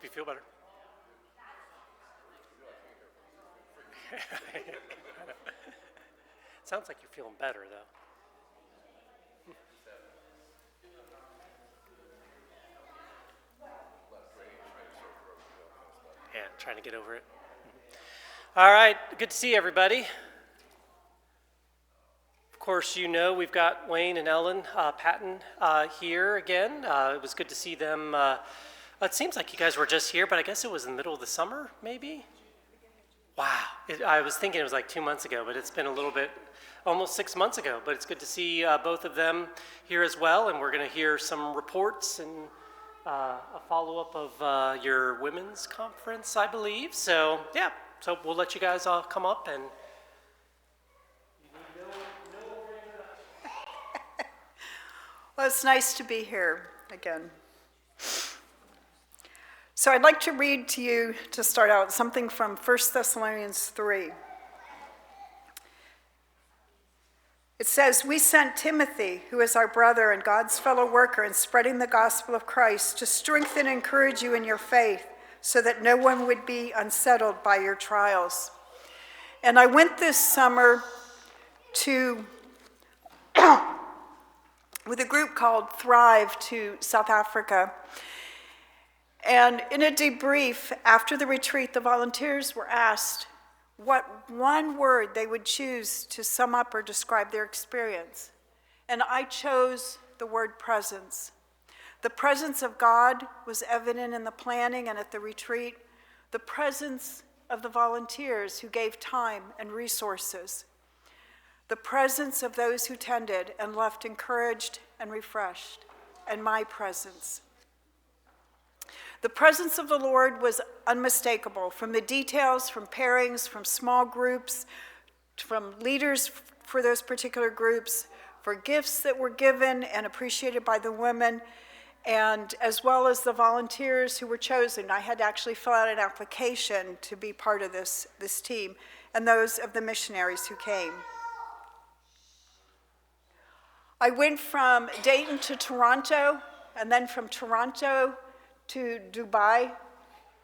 you feel better. Sounds like you're feeling better, though. Yeah, trying to get over it. All right, good to see everybody. Of course, you know we've got Wayne and Ellen Patton here again. It was good to see them. It seems like you guys were just here, but I guess it was in the middle of the summer, maybe? Wow. I was thinking it was like 2 months ago, but it's been a little bit, almost 6 months ago. But it's good to see both of them here as well, and we're going to hear some reports and a follow-up of your women's conference, I believe. So, yeah, so we'll let you guys all come up and... Well, it's nice to be here again. So I'd like to read to you, to start out, something from 1 Thessalonians 3. It says, "We sent Timothy, who is our brother and God's fellow worker in spreading the gospel of Christ, to strengthen and encourage you in your faith, so that no one would be unsettled by your trials." And I went this summer to... with a group called Thrive to South Africa. And in a debrief after the retreat, the volunteers were asked what one word they would choose to sum up or describe their experience. And I chose the word presence. The presence of God was evident in the planning and at the retreat. The presence of the volunteers who gave time and resources. The presence of those who tended and left encouraged and refreshed, and my presence. The presence of the Lord was unmistakable, from the details, from pairings, from small groups, from leaders for those particular groups, for gifts that were given and appreciated by the women, and as well as the volunteers who were chosen. I had to actually fill out an application to be part of this team, and those of the missionaries who came. I went from Dayton to Toronto, and then from Toronto to Dubai,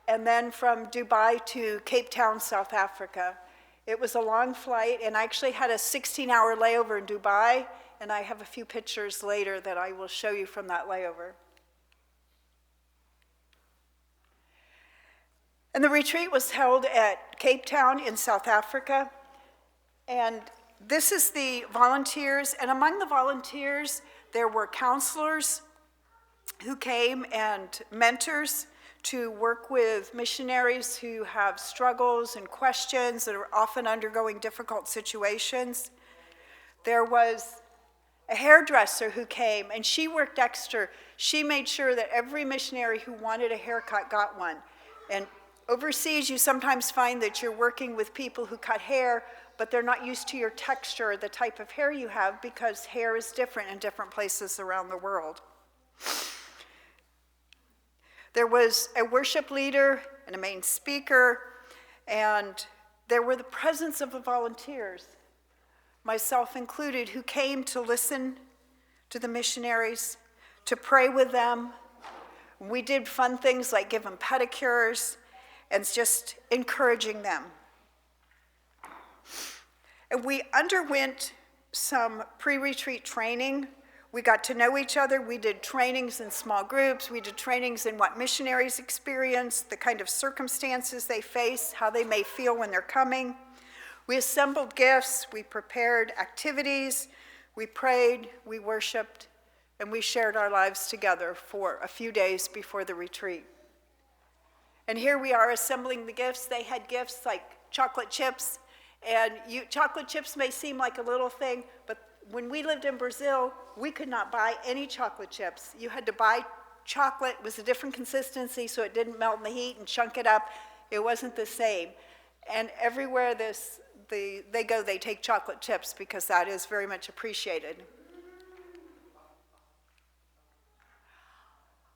and then from Dubai to Cape Town, South Africa. It was a long flight, and I actually had a 16-hour layover in Dubai, and I have a few pictures later that I will show you from that layover. And the retreat was held at Cape Town in South Africa, and this is the volunteers, and among the volunteers, there were counselors who came and mentors to work with missionaries who have struggles and questions that are often undergoing difficult situations. There was a hairdresser who came, and she worked extra. She made sure that every missionary who wanted a haircut got one. And overseas, you sometimes find that you're working with people who cut hair, but they're not used to your texture or the type of hair you have, because hair is different in different places around the world. There was a worship leader and a main speaker, and there were the presence of the volunteers, myself included, who came to listen to the missionaries, to pray with them. We did fun things like give them pedicures and just encouraging them. And we underwent some pre-retreat training. We got to know each other. We did trainings in small groups. We did trainings in what missionaries experience, the kind of circumstances they face, how they may feel when they're coming. We assembled gifts. We prepared activities. We prayed. We worshiped. And we shared our lives together for a few days before the retreat. And here we are assembling the gifts. They had gifts like chocolate chips. And chocolate chips may seem like a little thing, but when we lived in Brazil, we could not buy any chocolate chips. You had to buy chocolate. It was a different consistency, so it didn't melt in the heat and chunk it up. It wasn't the same. And everywhere they go, they take chocolate chips because that is very much appreciated.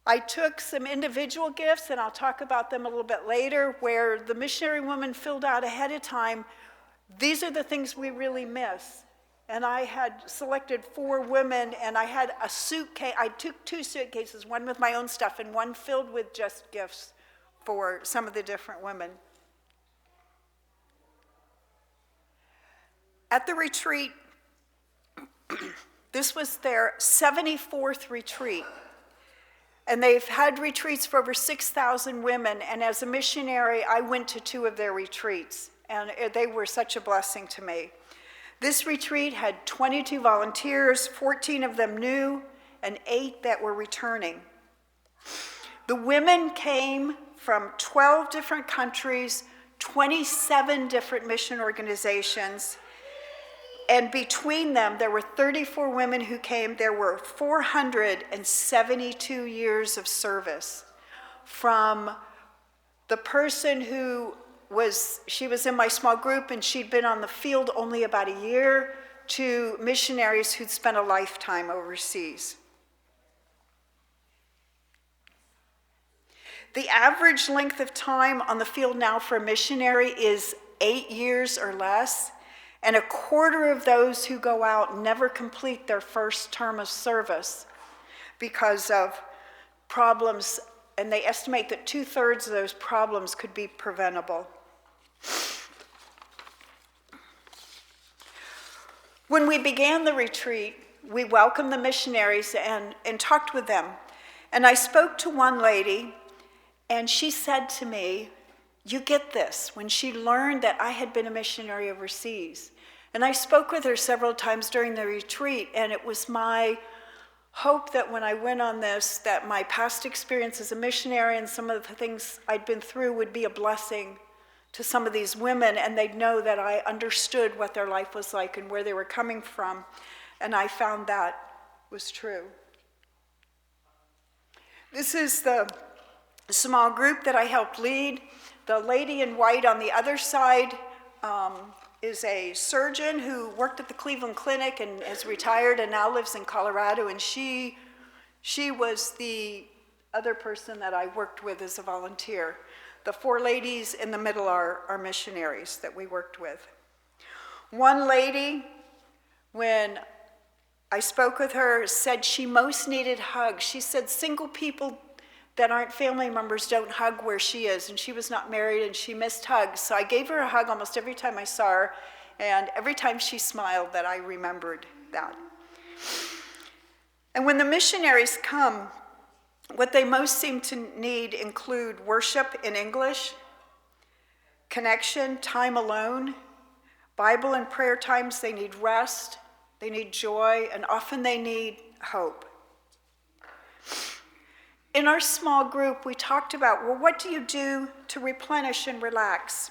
I took some individual gifts, and I'll talk about them a little bit later, where the missionary woman filled out ahead of time, these are the things we really miss. And I had selected 4 women, and I had a suitcase. I took 2 suitcases, one with my own stuff and one filled with just gifts for some of the different women. At the retreat, this was their 74th retreat. And they've had retreats for over 6,000 women. And as a missionary, I went to 2 of their retreats. And they were such a blessing to me. This retreat had 22 volunteers, 14 of them new, and 8 that were returning. The women came from 12 different countries, 27 different mission organizations. And between them, there were 34 women who came. There were 472 years of service. From the person who she was in my small group and she'd been on the field only about a year, to missionaries who'd spent a lifetime overseas. The average length of time on the field now for a missionary is 8 years or less. And a quarter of those who go out never complete their first term of service because of problems, and they estimate that 2/3 of those problems could be preventable. When we began the retreat, we welcomed the missionaries and talked with them. And I spoke to one lady, and she said to me, "You get this," when she learned that I had been a missionary overseas. And I spoke with her several times during the retreat, and it was my hope that when I went on this, that my past experience as a missionary and some of the things I'd been through would be a blessing to some of these women, and they'd know that I understood what their life was like and where they were coming from. And I found that was true. This is the small group that I helped lead. The lady in white on the other side is a surgeon who worked at the Cleveland Clinic and is retired and now lives in Colorado, and she was the other person that I worked with as a volunteer. The 4 ladies in the middle are missionaries that we worked with. One lady, when I spoke with her, said she most needed hugs. She said single people that aren't family members don't hug where she is, and she was not married and she missed hugs. So I gave her a hug almost every time I saw her, and every time she smiled that I remembered that. And when the missionaries come, what they most seem to need include worship in English, connection, time alone, Bible and prayer times. They need rest, they need joy, and often they need hope. In our small group, we talked about, well, what do you do to replenish and relax?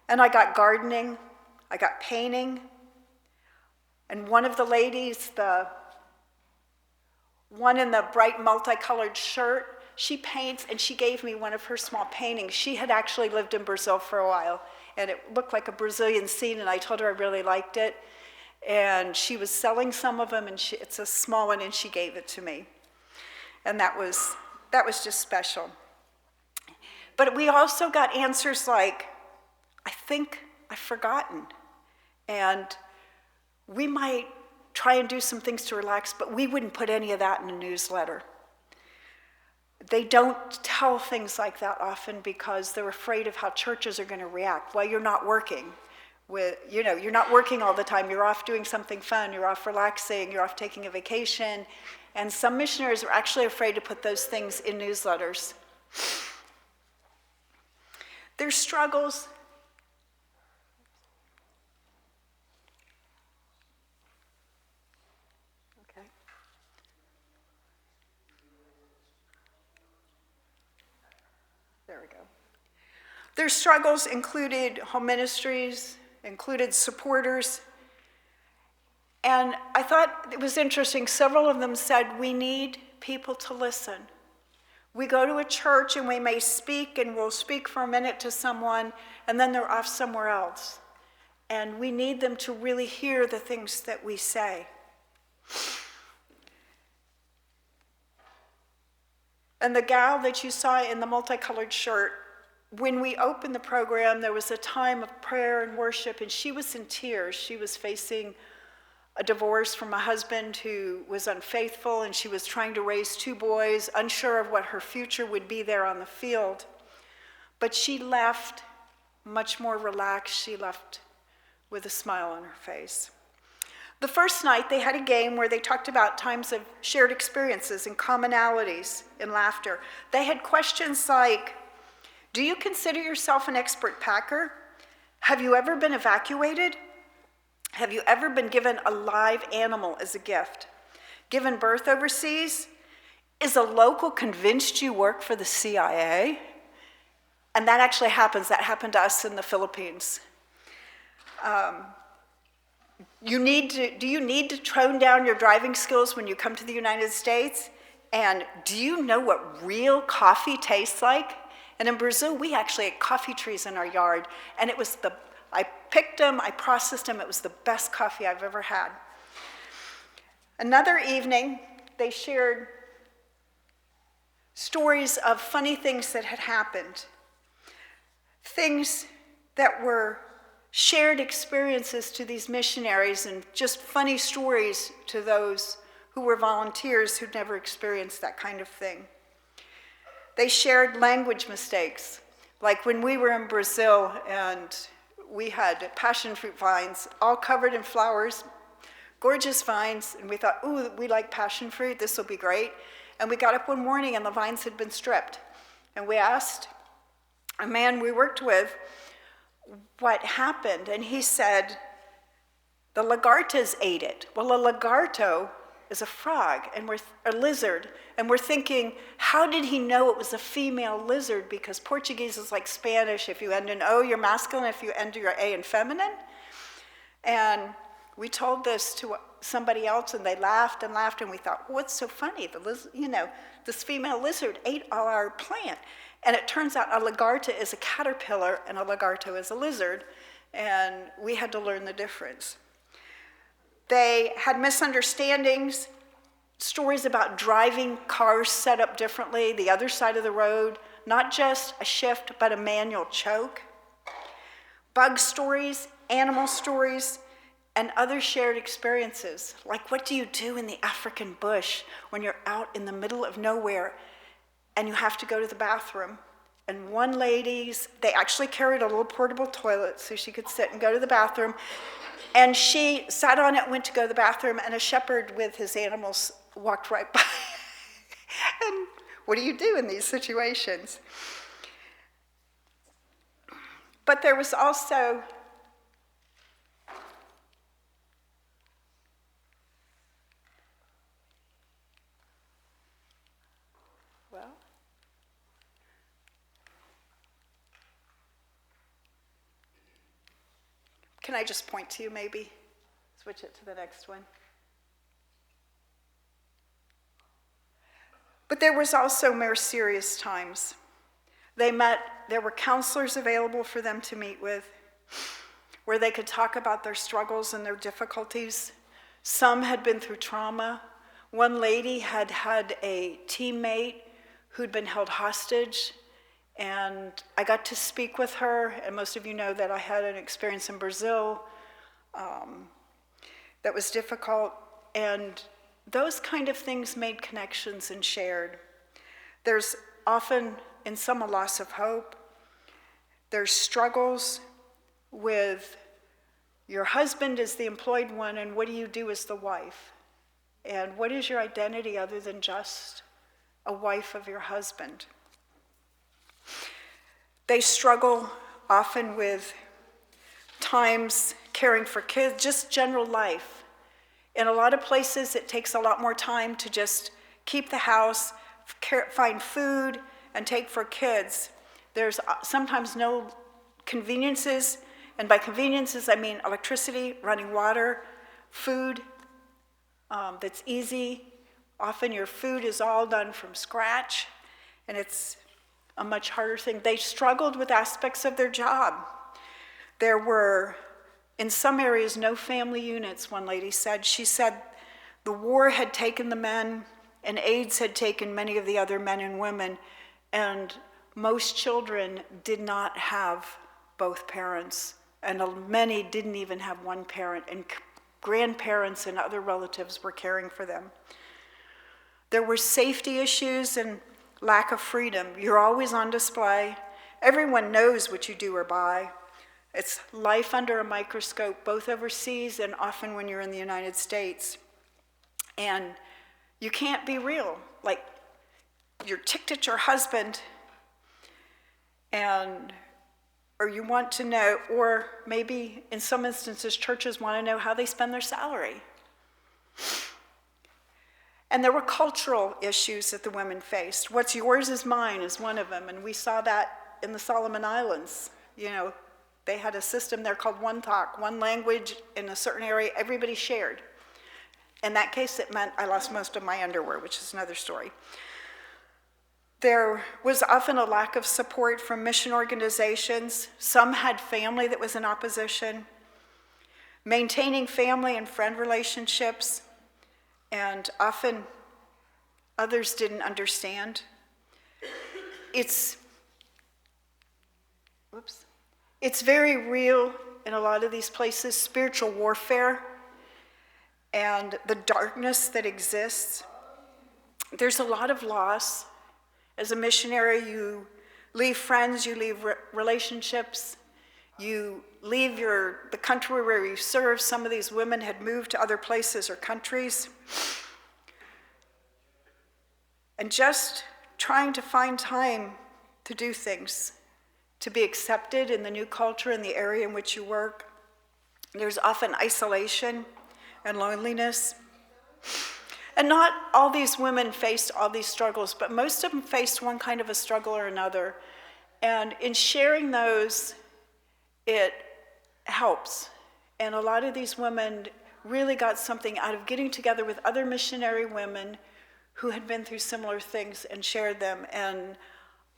And I got gardening, I got painting, and one of the ladies, the one in the bright multicolored shirt, she paints, and she gave me one of her small paintings. She had actually lived in Brazil for a while, and it looked like a Brazilian scene, and I told her I really liked it. And she was selling some of them, and it's a small one, and she gave it to me. And that was just special. But we also got answers like, I think I've forgotten. And we might try and do some things to relax, but we wouldn't put any of that in a newsletter. They don't tell things like that often because they're afraid of how churches are going to react. Well, you're not working. You're not working all the time. You're off doing something fun. You're off relaxing. You're off taking a vacation. And some missionaries are actually afraid to put those things in newsletters. Their struggles. Okay. There we go. Their struggles included home ministries, included supporters. And I thought it was interesting. Several of them said, we need people to listen. We go to a church and we may speak, and we'll speak for a minute to someone, and then they're off somewhere else. And we need them to really hear the things that we say. And the gal that you saw in the multicolored shirt, when we opened the program, there was a time of prayer and worship, and she was in tears. She was facing a divorce from a husband who was unfaithful, and she was trying to raise 2 boys, unsure of what her future would be there on the field. But she left much more relaxed. She left with a smile on her face. The first night, they had a game where they talked about times of shared experiences and commonalities and laughter. They had questions like, do you consider yourself an expert packer? Have you ever been evacuated? Have you ever been given a live animal as a gift? Given birth overseas? Is a local convinced you work for the CIA? And that actually happens. That happened to us in the Philippines. Do you need to tone down your driving skills when you come to the United States? And do you know what real coffee tastes like? And in Brazil, we actually had coffee trees in our yard, and I picked them, I processed them, it was the best coffee I've ever had. Another evening, they shared stories of funny things that had happened, things that were shared experiences to these missionaries and just funny stories to those who were volunteers who'd never experienced that kind of thing. They shared language mistakes, like when we were in Brazil and we had passion fruit vines all covered in flowers, gorgeous vines, and we thought, ooh, we like passion fruit, this will be great. And we got up one morning and the vines had been stripped. And we asked a man we worked with what happened, and he said, the lagartas ate it. Well, a lagarto is a frog, and a lizard, and we're thinking, how did he know it was a female lizard? Because Portuguese is like Spanish. If you end in O, you're masculine. If you end your A in feminine. And we told this to somebody else, and they laughed and laughed, and we thought, what's so funny? This female lizard ate all our plant. And it turns out a lagarta is a caterpillar and a lagarto is a lizard, and we had to learn the difference. They had misunderstandings, stories about driving cars set up differently, the other side of the road, not just a shift, but a manual choke. Bug stories, animal stories, and other shared experiences, like what do you do in the African bush when you're out in the middle of nowhere and you have to go to the bathroom? And one lady's, they actually carried a little portable toilet so she could sit and go to the bathroom. And she sat on it, went to go to the bathroom, and a shepherd with his animals walked right by. And what do you do in these situations? But there was also can I just point to you maybe? Switch it to the next one. But there was also more serious times. There were counselors available for them to meet with, where they could talk about their struggles and their difficulties. Some had been through trauma. One lady had had a teammate who'd been held hostage, and I got to speak with her, and most of you know that I had an experience in Brazil that was difficult, and those kind of things made connections and shared. There's often, in some, a loss of hope. There's struggles with your husband as the employed one, and what do you do as the wife? And what is your identity other than just a wife of your husband? They struggle often with times caring for kids, just general life. In a lot of places, it takes a lot more time to just keep the house, find food, and take for kids. There's sometimes no conveniences, and by conveniences, I mean electricity, running water, food that's easy. Often your food is all done from scratch, and it's a much harder thing. They struggled with aspects of their job. There were, in some areas, no family units, one lady said. She said the war had taken the men, and AIDS had taken many of the other men and women, and most children did not have both parents, and many didn't even have one parent, and grandparents and other relatives were caring for them. There were safety issues and lack of freedom. You're always on display. Everyone knows what you do or buy. It's life under a microscope, both overseas and often when you're in the United States. And you can't be real. Like, you're ticked at your husband, or you want to know, or maybe in some instances, churches want to know how they spend their salary. And there were cultural issues that the women faced. What's yours is mine is one of them, and we saw that in the Solomon Islands. You know, they had a system there called one talk, one language in a certain area, everybody shared. In that case, it meant I lost most of my underwear, which is another story. There was often a lack of support from mission organizations. Some had family that was in opposition. Maintaining family and friend relationships, and often others didn't understand. It's very real in a lot of these places, spiritual warfare and the darkness that exists. There's a lot of loss. As a missionary, you leave friends, you leave relationships, you leave the country where you serve. Some of these women had moved to other places or countries. And just trying to find time to do things, to be accepted in the new culture in the area in which you work. There's often isolation and loneliness. And not all these women faced all these struggles, but most of them faced one kind of a struggle or another. And in sharing those, it helps. And a lot of these women really got something out of getting together with other missionary women who had been through similar things and shared them. And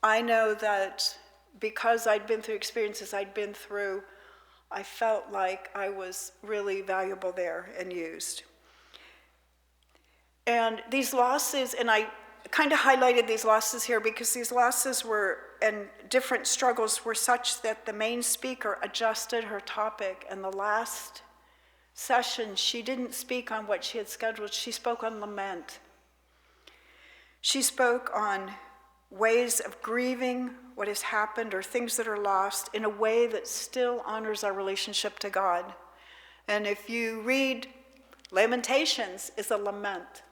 I know that because I'd been through experiences I'd been through, I felt like I was really valuable there and used. And these losses, and I kind of highlighted these losses here because these losses were, and different struggles were such that the main speaker adjusted her topic. And the last session, she didn't speak on what she had scheduled, she spoke on lament. She spoke on ways of grieving what has happened or things that are lost in a way that still honors our relationship to God. And if you read Lamentations, is a lament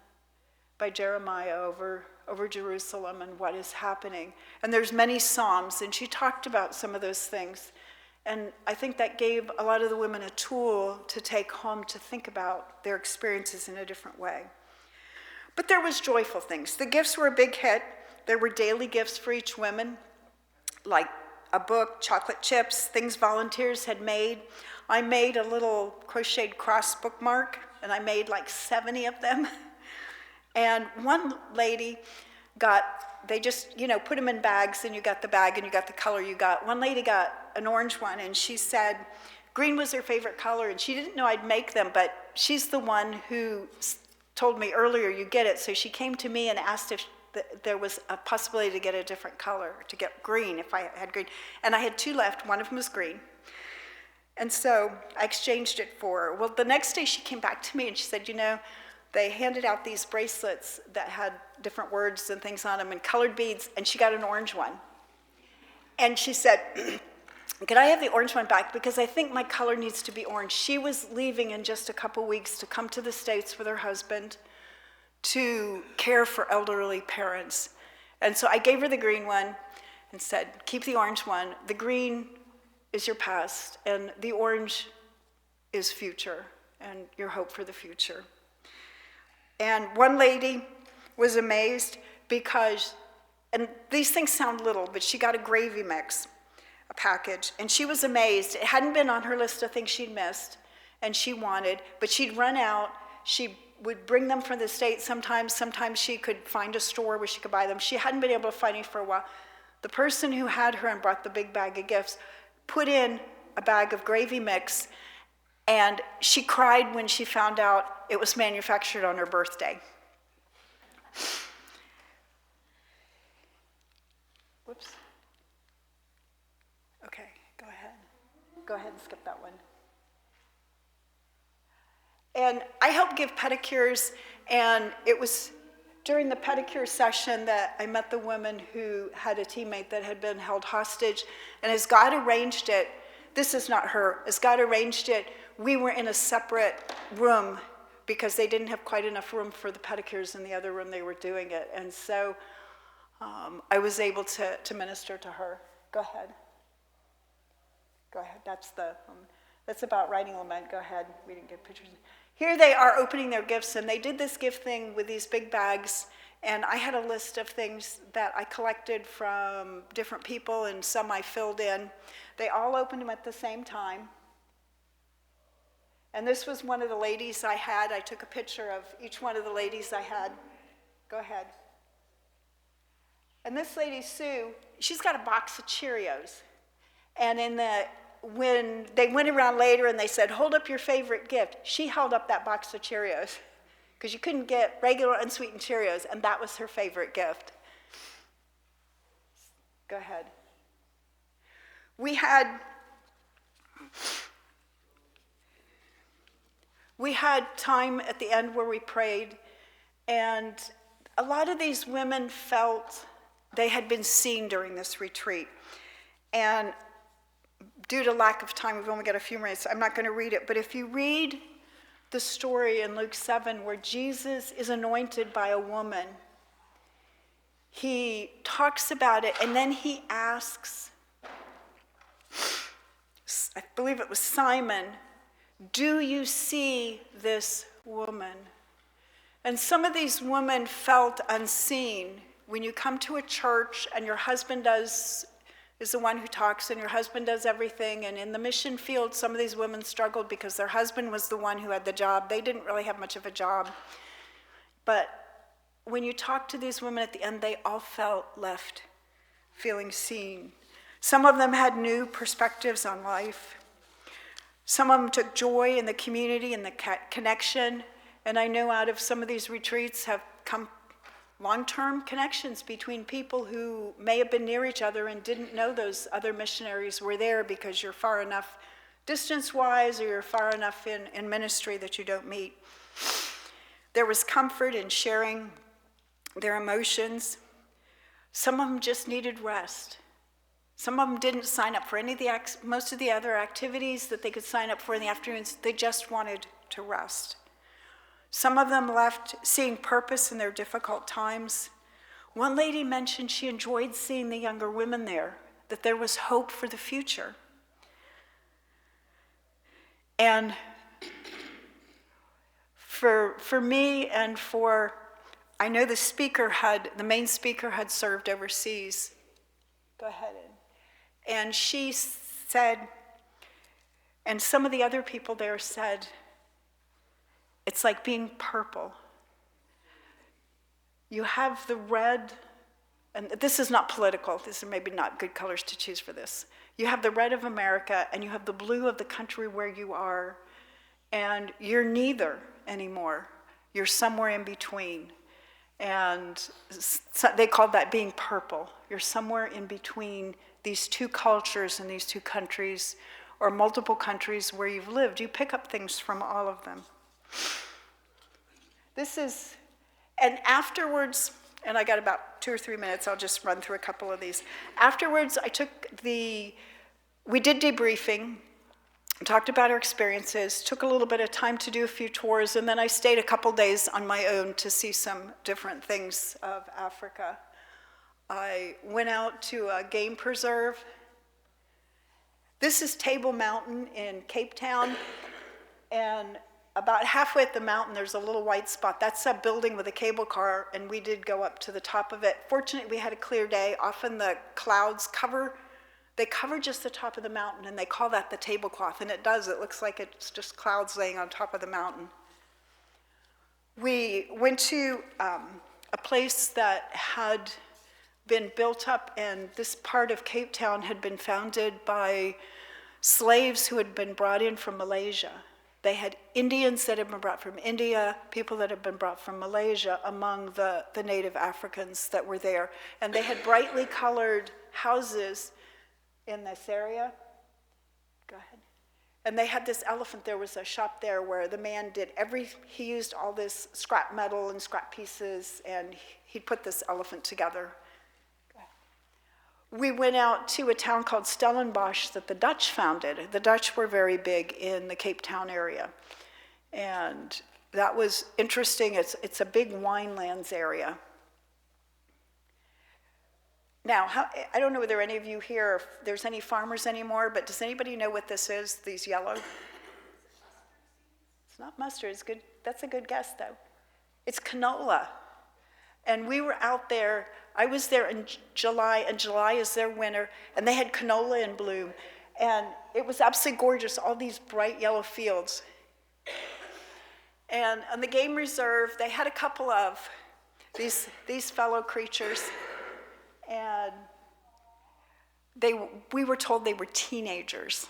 by Jeremiah over Jerusalem and what is happening. And there's many Psalms, and she talked about some of those things. And I think that gave a lot of the women a tool to take home to think about their experiences in a different way. But there was joyful things. The gifts were a big hit. There were daily gifts for each woman, like a book, chocolate chips, things volunteers had made. I made a little crocheted cross bookmark, and I made like 70 of them. And one lady they just, put them in bags, and you got the bag and you got the color you got. One lady got an orange one, and she said green was her favorite color, and she didn't know I'd make them, but she's the one who told me earlier you get it. So she came to me and asked if there was a possibility to get a different color, to get green if I had green. And I had 2 left, one of them was green. And so I exchanged it for her. Well, the next day she came back to me and she said, they handed out these bracelets that had different words and things on them and colored beads, and she got an orange one. And she said, could I have the orange one back? Because I think my color needs to be orange. She was leaving in just a couple weeks to come to the States with her husband to care for elderly parents. And so I gave her the green one and said, keep the orange one. The green is your past, and the orange is future and your hope for the future. And one lady was amazed because, and these things sound little, but she got a gravy mix, a package, and she was amazed. It hadn't been on her list of things she'd missed and she wanted, but she'd run out. She would bring them from the States sometimes she could find a store where she could buy them. She hadn't been able to find any for a while. The person who had her and brought the big bag of gifts put in a bag of gravy mix, and she cried when she found out it was manufactured on her birthday. Whoops. Okay, go ahead. Go ahead and skip that one. And I helped give pedicures, and it was during the pedicure session that I met the woman who had a teammate that had been held hostage. And as God arranged it, this is not her, as God arranged it, we were in a separate room because they didn't have quite enough room for the pedicures in the other room they were doing it. And so I was able to minister to her. Go ahead. Go ahead, that's about writing lament. Go ahead, we didn't get pictures. Here they are opening their gifts, and they did this gift thing with these big bags, and I had a list of things that I collected from different people, and some I filled in. They all opened them at the same time. And this was one of the ladies I had. I took a picture of each one of the ladies I had. Go ahead. And this lady, Sue, she's got a box of Cheerios. And when they went around later and they said, hold up your favorite gift, she held up that box of Cheerios because you couldn't get regular unsweetened Cheerios, and that was her favorite gift. Go ahead. We had time at the end where we prayed, and a lot of these women felt they had been seen during this retreat. And due to lack of time, we've only got a few minutes, I'm not going to read it, but if you read the story in Luke 7 where Jesus is anointed by a woman, he talks about it, and then he asks, I believe it was Simon, do you see this woman? And some of these women felt unseen. When you come to a church and your husband is the one who talks, and your husband does everything. And in the mission field, some of these women struggled because their husband was the one who had the job. They didn't really have much of a job. But when you talk to these women at the end, they all felt left feeling seen. Some of them had new perspectives on life. Some of them took joy in the community and the connection. And I know out of some of these retreats have come long-term connections between people who may have been near each other and didn't know those other missionaries were there because you're far enough distance-wise or you're far enough in ministry that you don't meet. There was comfort in sharing their emotions. Some of them just needed rest. Some of them didn't sign up for any of most of the other activities that they could sign up for in the afternoons. They just wanted to rest. Some of them left seeing purpose in their difficult times. One lady mentioned she enjoyed seeing the younger women there, that there was hope for the future. And for me and I know the main speaker had served overseas. Go ahead. And she said, and some of the other people there said, it's like being purple. You have the red, and this is not political, this is maybe not good colors to choose for this. You have the red of America, and you have the blue of the country where you are, and you're neither anymore. You're somewhere in between. And they called that being purple. You're somewhere in between these two cultures and these two countries, or multiple countries where you've lived. You pick up things from all of them. And afterwards, and I got about 2 or 3 minutes, I'll just run through a couple of these. Afterwards, we did debriefing, talked about our experiences, took a little bit of time to do a few tours, and then I stayed a couple days on my own to see some different things of Africa. I went out to a game preserve. This is Table Mountain in Cape Town, and about halfway up the mountain, there's a little white spot. That's a building with a cable car, and we did go up to the top of it. Fortunately, we had a clear day. Often the clouds cover just the top of the mountain, and they call that the tablecloth, and it does. It looks like it's just clouds laying on top of the mountain. We went to a place that had been built up, and this part of Cape Town had been founded by slaves who had been brought in from Malaysia. They had Indians that had been brought from India, people that had been brought from Malaysia among the native Africans that were there. And they had brightly colored houses in this area. Go ahead. And they had this elephant, there was a shop there where the man he used all this scrap metal and scrap pieces, and he'd put this elephant together. We went out to a town called Stellenbosch that the Dutch founded. The Dutch were very big in the Cape Town area. And that was interesting. It's a big winelands area. Now, I don't know whether any of you here, if there's any farmers anymore, but does anybody know what this is, these yellow? It's not mustard, it's good. That's a good guess, though. It's canola. And we were out there, I was there in July, and July is their winter, and they had canola in bloom. And it was absolutely gorgeous, all these bright yellow fields. And on the game reserve, they had a couple of these fellow creatures. And we were told they were teenagers.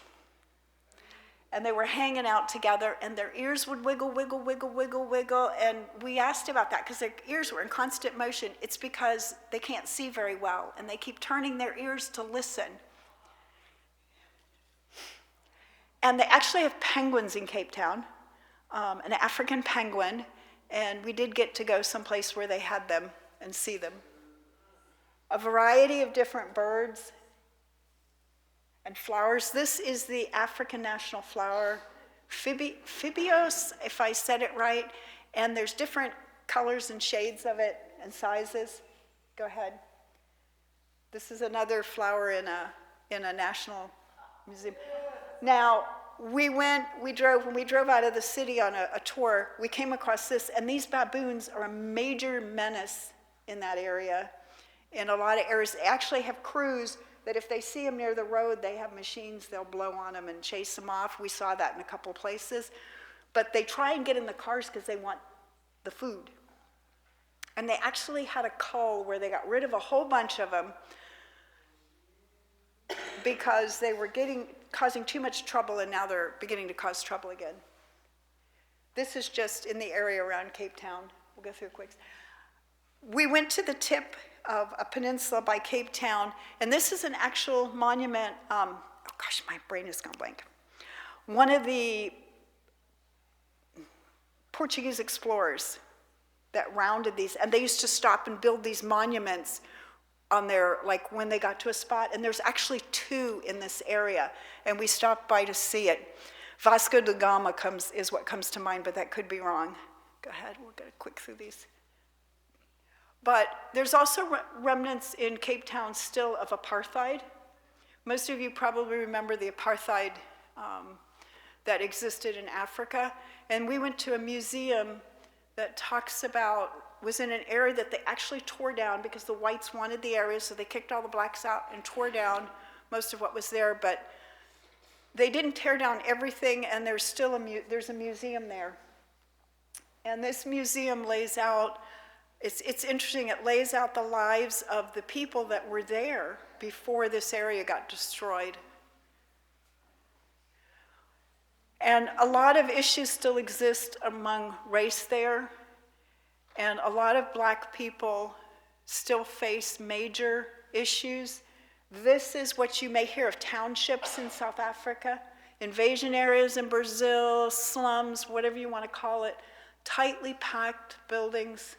And they were hanging out together, and their ears would wiggle, wiggle, wiggle, wiggle, wiggle. And we asked about that because their ears were in constant motion. It's because they can't see very well, and they keep turning their ears to listen. And they actually have penguins in Cape Town, an African penguin, and we did get to go someplace where they had them and see them. A variety of different birds and flowers. This is the African national flower, Phoebios, if I said it right, and there's different colors and shades of it and sizes. Go ahead. This is another flower in a national museum. Now, when we drove out of the city on a tour, we came across this, and these baboons are a major menace in that area. In a lot of areas, they actually have crews that if they see them near the road, they have machines, they'll blow on them and chase them off. We saw that in a couple of places. But they try and get in the cars because they want the food. And they actually had a cull where they got rid of a whole bunch of them because they were causing too much trouble, and now they're beginning to cause trouble again. This is just in the area around Cape Town. We'll go through quick. We went to the tip of a peninsula by Cape Town, and this is an actual monument. Oh gosh, my brain is gone blank. One of the Portuguese explorers that rounded these, and they used to stop and build these monuments on their, like when they got to a spot, and there's actually two in this area, and we stopped by to see it. Vasco da Gama is what comes to mind, but that could be wrong. Go ahead, we'll get quick through these. But there's also remnants in Cape Town still of apartheid. Most of you probably remember the apartheid that existed in Africa. And we went to a museum that talks about, was in an area that they actually tore down because the whites wanted the area, so they kicked all the blacks out and tore down most of what was there. But they didn't tear down everything, and there's still there's a museum there. And this museum lays out, it's interesting, it lays out the lives of the people that were there before this area got destroyed. And a lot of issues still exist among race there, and a lot of black people still face major issues. This is what you may hear of townships in South Africa, invasion areas in Brazil, slums, whatever you want to call it, tightly packed buildings,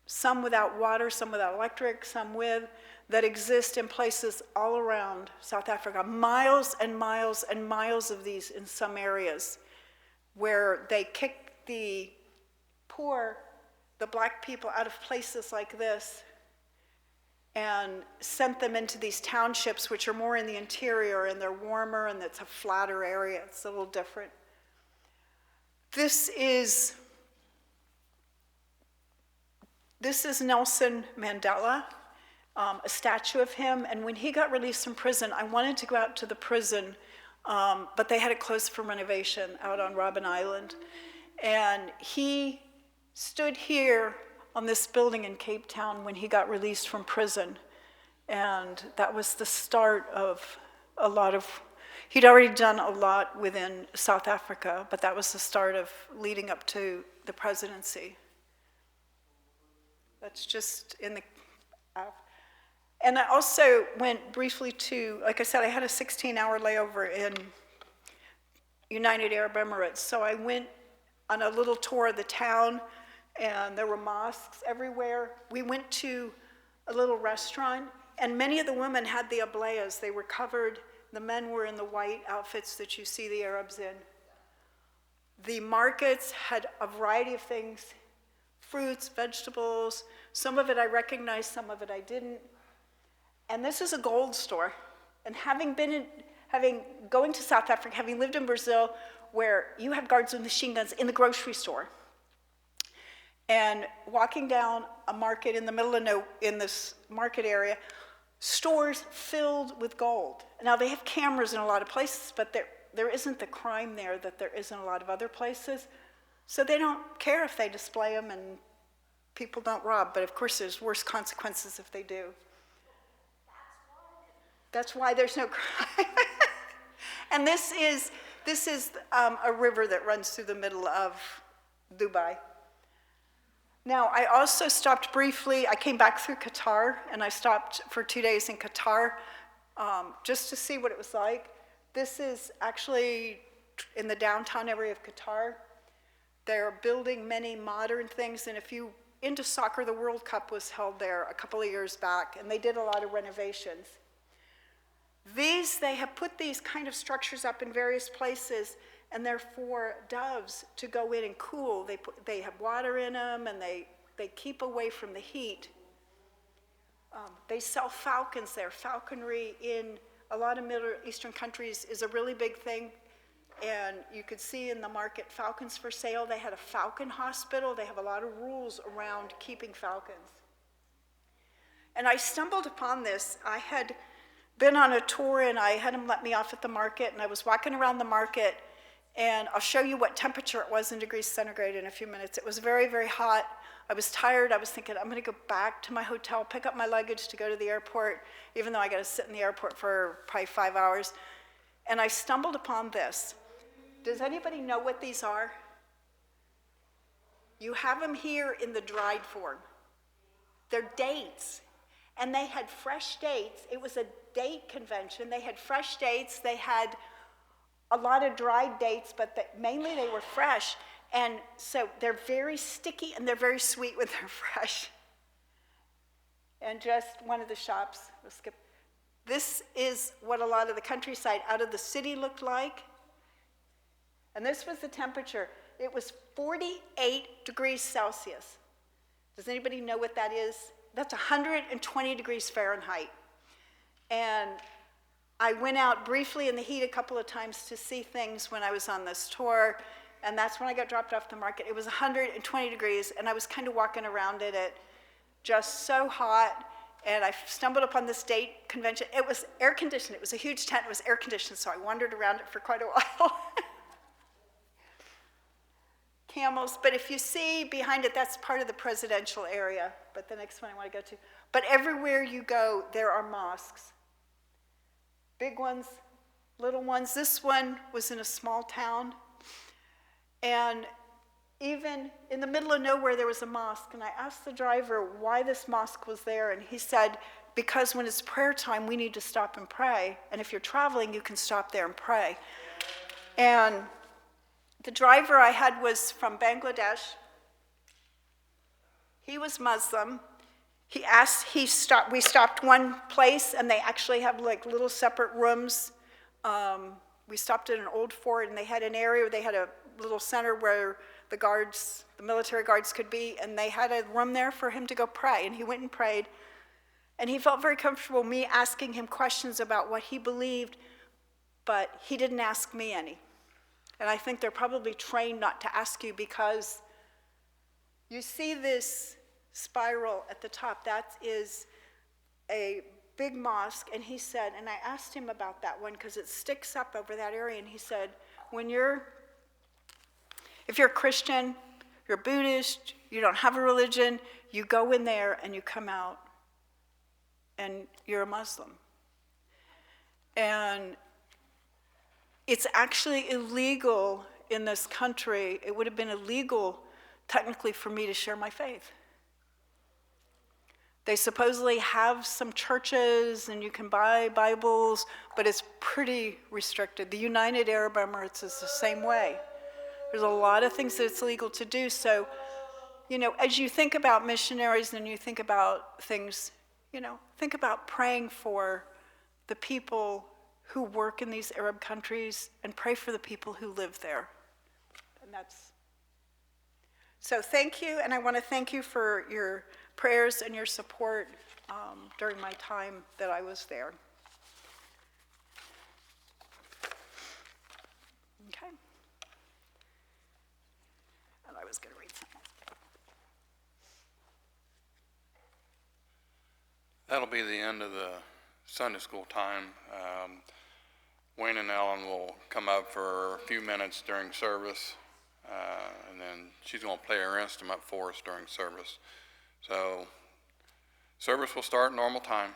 some without water, some without electric, some with, that exist in places all around South Africa. Miles and miles and miles of these in some areas where they kick the poor, the black people out of places like this and sent them into these townships, which are more in the interior, and they're warmer, and it's a flatter area. It's a little different. This is Nelson Mandela, a statue of him. And when he got released from prison, I wanted to go out to the prison, but they had it closed for renovation out on Robben Island. And he stood here on this building in Cape Town when he got released from prison. And that was the start of a lot of, he'd already done a lot within South Africa, but that was the start of leading up to the presidency. That's just in the, and I also went briefly to, like I said, I had a 16-hour layover in United Arab Emirates. So I went on a little tour of the town, and there were mosques everywhere. We went to a little restaurant, and many of the women had the ablayas. They were covered. The men were in the white outfits that you see the Arabs in. The markets had a variety of things, fruits, vegetables. Some of it I recognized, some of it I didn't. And this is a gold store. And going to South Africa, having lived in Brazil, where you have guards with machine guns in the grocery store, and walking down a market in the middle of in this market area, stores filled with gold. Now they have cameras in a lot of places, but there isn't the crime there that there is in a lot of other places. So they don't care if they display them and people don't rob, but of course there's worse consequences if they do. That's why there's no crime. And this is a river that runs through the middle of Dubai. Now, I also stopped briefly. I came back through Qatar, and I stopped for 2 days in Qatar just to see what it was like. This is actually in the downtown area of Qatar. They're building many modern things, and if you into soccer, the World Cup was held there a couple of years back, and they did a lot of renovations. They have put these kind of structures up in various places, and they're for doves to go in and cool. They have water in them, and they keep away from the heat. They sell falcons there. Falconry in a lot of Middle Eastern countries is a really big thing, and you could see in the market falcons for sale. They had a falcon hospital. They have a lot of rules around keeping falcons. And I stumbled upon this. I had been on a tour, and I had them let me off at the market, and I was walking around the market, and I'll show you what temperature it was in degrees centigrade in a few minutes. It was very, very hot. I was tired. I was thinking, I'm going to go back to my hotel, pick up my luggage to go to the airport, even though I got to sit in the airport for probably 5 hours. And I stumbled upon this. Does anybody know what these are? You have them here in the dried form. They're dates. And they had fresh dates. It was a date convention. They had fresh dates. They had a lot of dried dates, but mainly they were fresh. And so they're very sticky and they're very sweet when they're fresh. And just one of the shops, we'll skip. This is what a lot of the countryside out of the city looked like. And this was the temperature. It was 48 degrees Celsius. Does anybody know what that is? That's 120 degrees Fahrenheit. And I went out briefly in the heat a couple of times to see things when I was on this tour, and that's when I got dropped off the market. It was 120 degrees, and I was kind of walking around in it, just so hot, and I stumbled upon this date convention. It was air-conditioned. It was a huge tent. It was air-conditioned, so I wandered around it for quite a while. Camels, but if you see behind it, that's part of the presidential area, but the next one I want to go to. But everywhere you go, there are mosques. Big ones, little ones. This one was in a small town, and even in the middle of nowhere, there was a mosque, and I asked the driver why this mosque was there, and he said, because when it's prayer time, we need to stop and pray, and if you're traveling, you can stop there and pray. And the driver I had was from Bangladesh. He was Muslim. We stopped one place, and they actually have like little separate rooms. We stopped at an old fort, and they had an area where they had a little center where the military guards could be, and they had a room there for him to go pray, and he went and prayed. And he felt very comfortable me asking him questions about what he believed, but he didn't ask me any. And I think they're probably trained not to ask you, because you see this spiral at the top. That is a big mosque. And he said, and I asked him about that one because it sticks up over that area. And he said, if you're a Christian, you're Buddhist, you don't have a religion, you go in there and you come out and you're a Muslim. And it's actually illegal in this country. It would have been illegal technically for me to share my faith. They supposedly have some churches and you can buy Bibles, but it's pretty restricted. The United Arab Emirates is the same way. There's a lot of things that it's legal to do. So, as you think about missionaries and you think about things, think about praying for the people who work in these Arab countries and pray for the people who live there. And so thank you, and I want to thank you for your prayers and your support during my time that I was there. Okay. And I was going to read something. That'll be the end of the Sunday school time. Wayne and Ellen will come up for a few minutes during service, and then she's going to play her instrument for us during service. So service will start normal time.